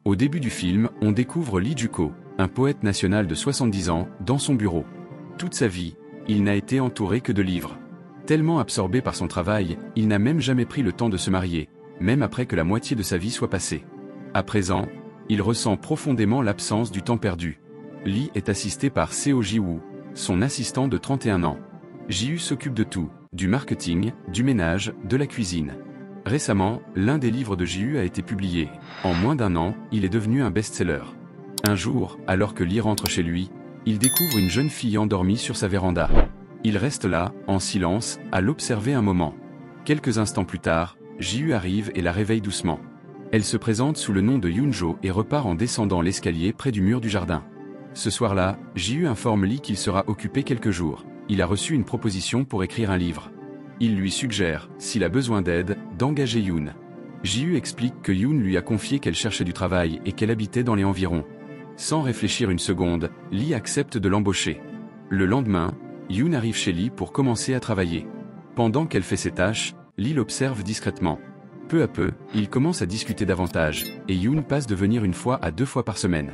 Au début du film, on découvre Lee Juko, un poète national de 70 ans, dans son bureau. Toute sa vie, il n'a été entouré que de livres. Tellement absorbé par son travail, il n'a même jamais pris le temps de se marier, même après que la moitié de sa vie soit passée. À présent, il ressent profondément l'absence du temps perdu. Lee est assisté par Seo Ji-woo, son assistant de 31 ans. Ji-woo s'occupe de tout, du marketing, du ménage, de la cuisine. Récemment, l'un des livres de Ji-woo a été publié. En moins d'1 an, il est devenu un best-seller. Un jour, alors que Lee rentre chez lui, il découvre une jeune fille endormie sur sa véranda. Il reste là, en silence, à l'observer un moment. Quelques instants plus tard, Ji-woo arrive et la réveille doucement. Elle se présente sous le nom de Yoon-jo et repart en descendant l'escalier près du mur du jardin. Ce soir-là, Ji-woo informe Lee qu'il sera occupé quelques jours. Il a reçu une proposition pour écrire un livre. Il lui suggère, s'il a besoin d'aide, d'engager Yoon. Ji-woo explique que Yoon lui a confié qu'elle cherchait du travail et qu'elle habitait dans les environs. Sans réfléchir une seconde, Lee accepte de l'embaucher. Le lendemain, Yoon arrive chez Lee pour commencer à travailler. Pendant qu'elle fait ses tâches, Lee l'observe discrètement. Peu à peu, ils commencent à discuter davantage, et Yoon passe de venir 1 fois à 2 fois par semaine.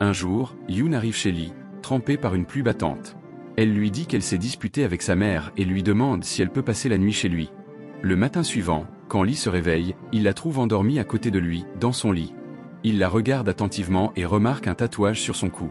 Un jour, Yoon arrive chez Lee, trempé par une pluie battante. Elle lui dit qu'elle s'est disputée avec sa mère et lui demande si elle peut passer la nuit chez lui. Le matin suivant, quand Lee se réveille, il la trouve endormie à côté de lui, dans son lit. Il la regarde attentivement et remarque un tatouage sur son cou.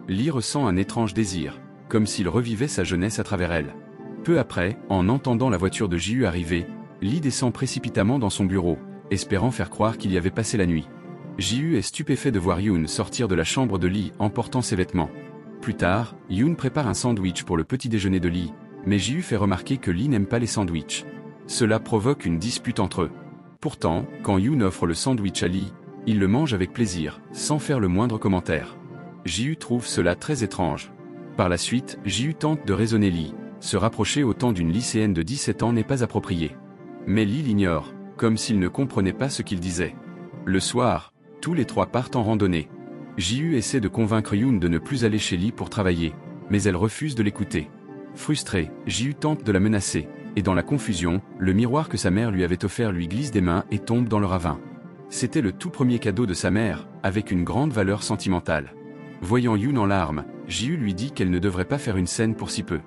Lee ressent un étrange désir, comme s'il revivait sa jeunesse à travers elle. Peu après, en entendant la voiture de Ji-woo arriver, Lee descend précipitamment dans son bureau, espérant faire croire qu'il y avait passé la nuit. Ji-woo est stupéfait de voir Yoon sortir de la chambre de Lee en portant ses vêtements. Plus tard, Yoon prépare un sandwich pour le petit déjeuner de Lee, mais Ji-woo fait remarquer que Lee n'aime pas les sandwichs. Cela provoque une dispute entre eux. Pourtant, quand Yoon offre le sandwich à Lee, il le mange avec plaisir, sans faire le moindre commentaire. Ji-woo trouve cela très étrange. Par la suite, Ji-woo tente de raisonner Lee. Se rapprocher autant d'une lycéenne de 17 ans n'est pas approprié. Mais Lee l'ignore, comme s'il ne comprenait pas ce qu'il disait. Le soir, tous les trois partent en randonnée. Ji-woo essaie de convaincre Yoon de ne plus aller chez Lee pour travailler, mais elle refuse de l'écouter. Frustré, Ji-woo tente de la menacer, et dans la confusion, le miroir que sa mère lui avait offert lui glisse des mains et tombe dans le ravin. C'était le tout premier cadeau de sa mère, avec une grande valeur sentimentale. Voyant Yoon en larmes, Ji-woo lui dit qu'elle ne devrait pas faire une scène pour si peu.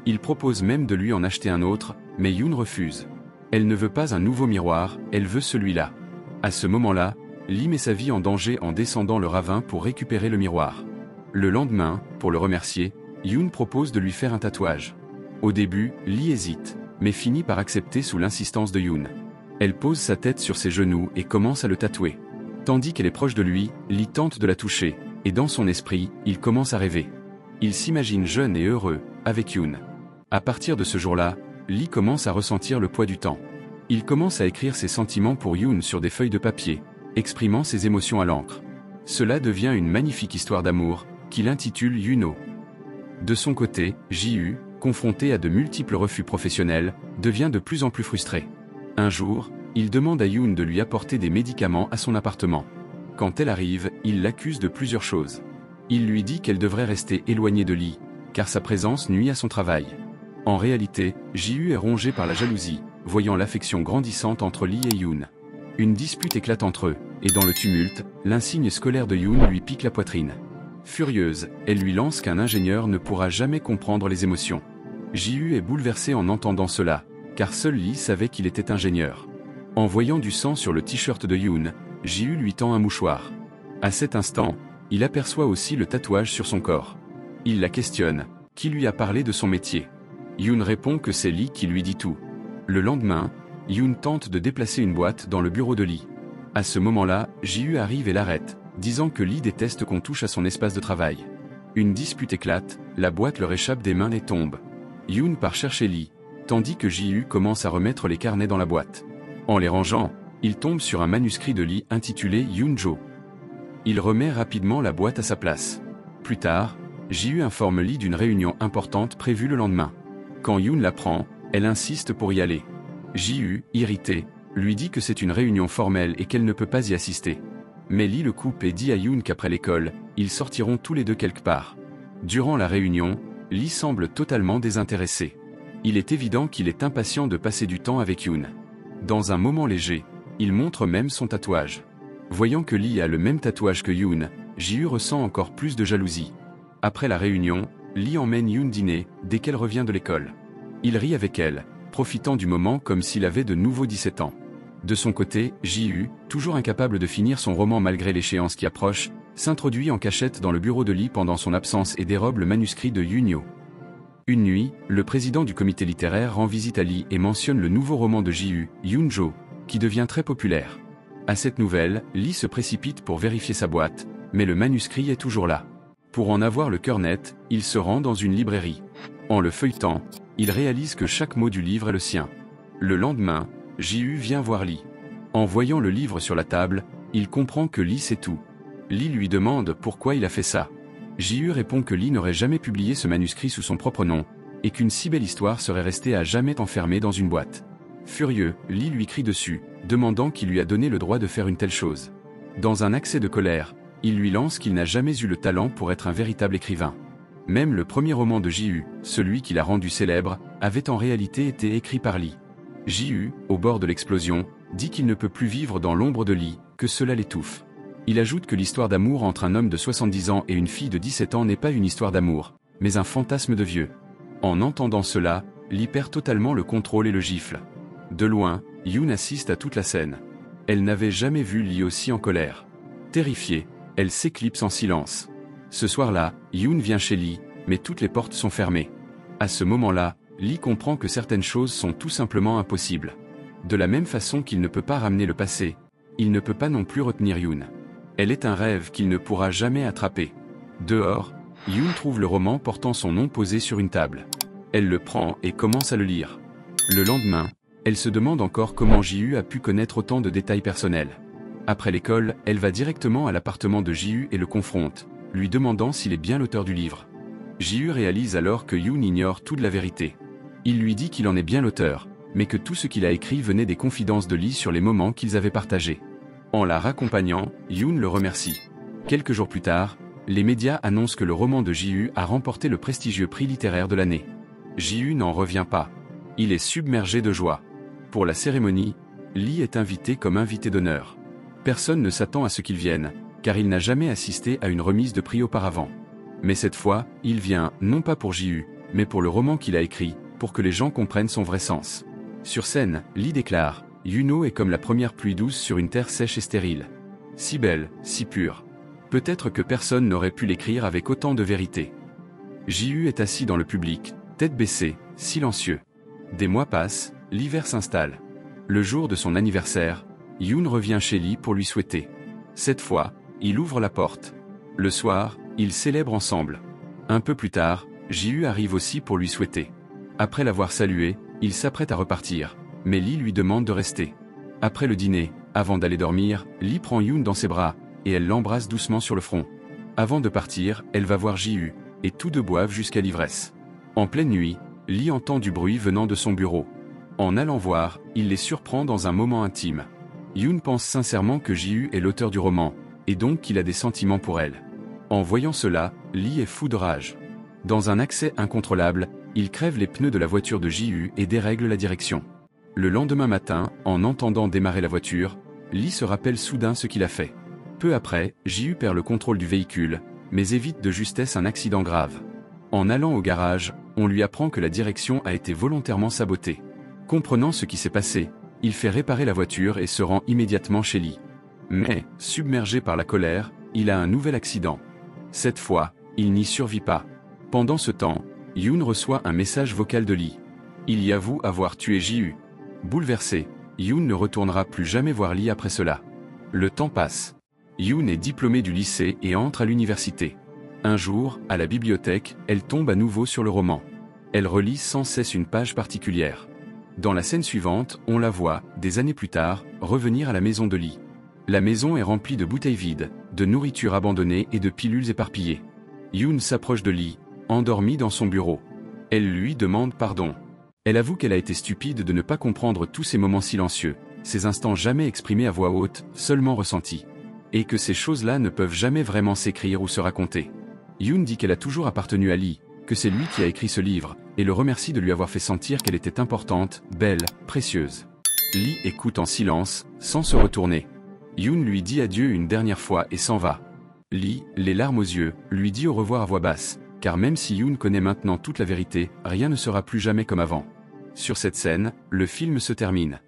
Il propose même de lui en acheter un autre, mais Yoon refuse. Elle ne veut pas un nouveau miroir, elle veut celui-là. À ce moment-là, Lee met sa vie en danger en descendant le ravin pour récupérer le miroir. Le lendemain, pour le remercier, Yoon propose de lui faire un tatouage. Au début, Lee hésite, mais finit par accepter sous l'insistance de Yoon. Elle pose sa tête sur ses genoux et commence à le tatouer. Tandis qu'elle est proche de lui, Lee tente de la toucher, et dans son esprit, il commence à rêver. Il s'imagine jeune et heureux, avec Yoon. À partir de ce jour-là, Lee commence à ressentir le poids du temps. Il commence à écrire ses sentiments pour Yoon sur des feuilles de papier, exprimant ses émotions à l'encre. Cela devient une magnifique histoire d'amour, qu'il intitule Yuno. De son côté, Ji-woo, confronté à de multiples refus professionnels, devient de plus en plus frustré. Un jour, il demande à Yoon de lui apporter des médicaments à son appartement. Quand elle arrive, il l'accuse de plusieurs choses. Il lui dit qu'elle devrait rester éloignée de Lee, car sa présence nuit à son travail. En réalité, Ji-woo est rongé par la jalousie, voyant l'affection grandissante entre Lee et Yoon. Une dispute éclate entre eux, et dans le tumulte, l'insigne scolaire de Yoon lui pique la poitrine. Furieuse, elle lui lance qu'un ingénieur ne pourra jamais comprendre les émotions. Ji-woo est bouleversé en entendant cela, car seul Lee savait qu'il était ingénieur. En voyant du sang sur le t-shirt de Yoon, Ji-woo lui tend un mouchoir. À cet instant, il aperçoit aussi le tatouage sur son corps. Il la questionne, qui lui a parlé de son métier. Yoon répond que c'est Lee qui lui dit tout. Le lendemain, Yoon tente de déplacer une boîte dans le bureau de Lee. À ce moment-là, Ji-woo arrive et l'arrête, disant que Lee déteste qu'on touche à son espace de travail. Une dispute éclate, la boîte leur échappe des mains et tombe. Yoon part chercher Lee, tandis que Ji-woo commence à remettre les carnets dans la boîte. En les rangeant, il tombe sur un manuscrit de Lee intitulé Yoon-jo. Il remet rapidement la boîte à sa place. Plus tard, Ji-woo informe Lee d'une réunion importante prévue le lendemain. Quand Yoon l'apprend, elle insiste pour y aller. Ji-woo, irrité, lui dit que c'est une réunion formelle et qu'elle ne peut pas y assister. Mais Lee le coupe et dit à Yoon qu'après l'école, ils sortiront tous les deux quelque part. Durant la réunion, Lee semble totalement désintéressé. Il est évident qu'il est impatient de passer du temps avec Yoon. Dans un moment léger, il montre même son tatouage. Voyant que Lee a le même tatouage que Yoon, Ji-Hu ressent encore plus de jalousie. Après la réunion, Lee emmène Yoon dîner dès qu'elle revient de l'école. Il rit avec elle, profitant du moment comme s'il avait de nouveau 17 ans. De son côté, Ji-Hu, toujours incapable de finir son roman malgré l'échéance qui approche, s'introduit en cachette dans le bureau de Lee pendant son absence et dérobe le manuscrit de Yoon-Yo. Une nuit, le président du comité littéraire rend visite à Lee et mentionne le nouveau roman de Ji-Hu, Yoon-Jo, qui devient très populaire. À cette nouvelle, Lee se précipite pour vérifier sa boîte, mais le manuscrit est toujours là. Pour en avoir le cœur net, il se rend dans une librairie. En le feuilletant, il réalise que chaque mot du livre est le sien. Le lendemain, Ji-Hu vient voir Lee. En voyant le livre sur la table, il comprend que Lee sait tout. Lee lui demande pourquoi il a fait ça. Ji-Hu répond que Lee n'aurait jamais publié ce manuscrit sous son propre nom, et qu'une si belle histoire serait restée à jamais enfermée dans une boîte. Furieux, Lee lui crie dessus, demandant qui lui a donné le droit de faire une telle chose. Dans un accès de colère, il lui lance qu'il n'a jamais eu le talent pour être un véritable écrivain. Même le premier roman de Ji-Hu, celui qui l'a rendu célèbre, avait en réalité été écrit par Lee. Ji-Hu, au bord de l'explosion, dit qu'il ne peut plus vivre dans l'ombre de Lee, que cela l'étouffe. Il ajoute que l'histoire d'amour entre un homme de 70 ans et une fille de 17 ans n'est pas une histoire d'amour, mais un fantasme de vieux. En entendant cela, Lee perd totalement le contrôle et le gifle. De loin, Yoon assiste à toute la scène. Elle n'avait jamais vu Lee aussi en colère. Terrifiée, elle s'éclipse en silence. Ce soir-là, Yoon vient chez Lee, mais toutes les portes sont fermées. À ce moment-là, Lee comprend que certaines choses sont tout simplement impossibles. De la même façon qu'il ne peut pas ramener le passé, il ne peut pas non plus retenir Yoon. Elle est un rêve qu'il ne pourra jamais attraper. Dehors, Yoon trouve le roman portant son nom posé sur une table. Elle le prend et commence à le lire. Le lendemain, elle se demande encore comment Ji-Hu a pu connaître autant de détails personnels. Après l'école, elle va directement à l'appartement de Ji-Hu et le confronte, lui demandant s'il est bien l'auteur du livre. Ji-Hu réalise alors que Yoon ignore toute la vérité. Il lui dit qu'il en est bien l'auteur, mais que tout ce qu'il a écrit venait des confidences de Lee sur les moments qu'ils avaient partagés. En la raccompagnant, Yoon le remercie. Quelques jours plus tard, les médias annoncent que le roman de Ji-Hu a remporté le prestigieux prix littéraire de l'année. Ji-Hu n'en revient pas. Il est submergé de joie. Pour la cérémonie, Lee est invité comme invité d'honneur. Personne ne s'attend à ce qu'il vienne, car il n'a jamais assisté à une remise de prix auparavant. Mais cette fois, il vient, non pas pour Ji-Hu, mais pour le roman qu'il a écrit, pour que les gens comprennent son vrai sens. Sur scène, Lee déclare « Yoon-Oh est comme la première pluie douce sur une terre sèche et stérile. Si belle, si pure. Peut-être que personne n'aurait pu l'écrire avec autant de vérité. » Ji-Hu est assis dans le public, tête baissée, silencieux. Des mois passent, l'hiver s'installe. Le jour de son anniversaire, Yoon revient chez Lee pour lui souhaiter. Cette fois, il ouvre la porte. Le soir, ils célèbrent ensemble. Un peu plus tard, Ji-Hu arrive aussi pour lui souhaiter. Après l'avoir salué, il s'apprête à repartir, mais Lee lui demande de rester. Après le dîner, avant d'aller dormir, Lee prend Yoon dans ses bras, et elle l'embrasse doucement sur le front. Avant de partir, elle va voir Ji-Hu, et tous deux boivent jusqu'à l'ivresse. En pleine nuit, Lee entend du bruit venant de son bureau. En allant voir, il les surprend dans un moment intime. Yoon pense sincèrement que Ji-Hu est l'auteur du roman, et donc qu'il a des sentiments pour elle. En voyant cela, Lee est fou de rage. Dans un accès incontrôlable, il crève les pneus de la voiture de Ji-Hu et dérègle la direction. Le lendemain matin, en entendant démarrer la voiture, Lee se rappelle soudain ce qu'il a fait. Peu après, Ji-Hu perd le contrôle du véhicule, mais évite de justesse un accident grave. En allant au garage, on lui apprend que la direction a été volontairement sabotée. Comprenant ce qui s'est passé, il fait réparer la voiture et se rend immédiatement chez Lee. Mais, submergé par la colère, il a un nouvel accident. Cette fois, il n'y survit pas. Pendant ce temps, Yoon reçoit un message vocal de Lee. Il y avoue avoir tué Ji-Hu. Bouleversé, Yoon ne retournera plus jamais voir Lee après cela. Le temps passe. Yoon est diplômée du lycée et entre à l'université. Un jour, à la bibliothèque, elle tombe à nouveau sur le roman. Elle relit sans cesse une page particulière. Dans la scène suivante, on la voit, des années plus tard, revenir à la maison de Lee. La maison est remplie de bouteilles vides, de nourriture abandonnée et de pilules éparpillées. Yoon s'approche de Lee, endormie dans son bureau. Elle lui demande pardon. Elle avoue qu'elle a été stupide de ne pas comprendre tous ces moments silencieux, ces instants jamais exprimés à voix haute, seulement ressentis. Et que ces choses-là ne peuvent jamais vraiment s'écrire ou se raconter. Yoon dit qu'elle a toujours appartenu à Lee, que c'est lui qui a écrit ce livre, et le remercie de lui avoir fait sentir qu'elle était importante, belle, précieuse. Lee écoute en silence, sans se retourner. Yoon lui dit adieu une dernière fois et s'en va. Lee, les larmes aux yeux, lui dit au revoir à voix basse, car même si Yoon connaît maintenant toute la vérité, rien ne sera plus jamais comme avant. Sur cette scène, le film se termine.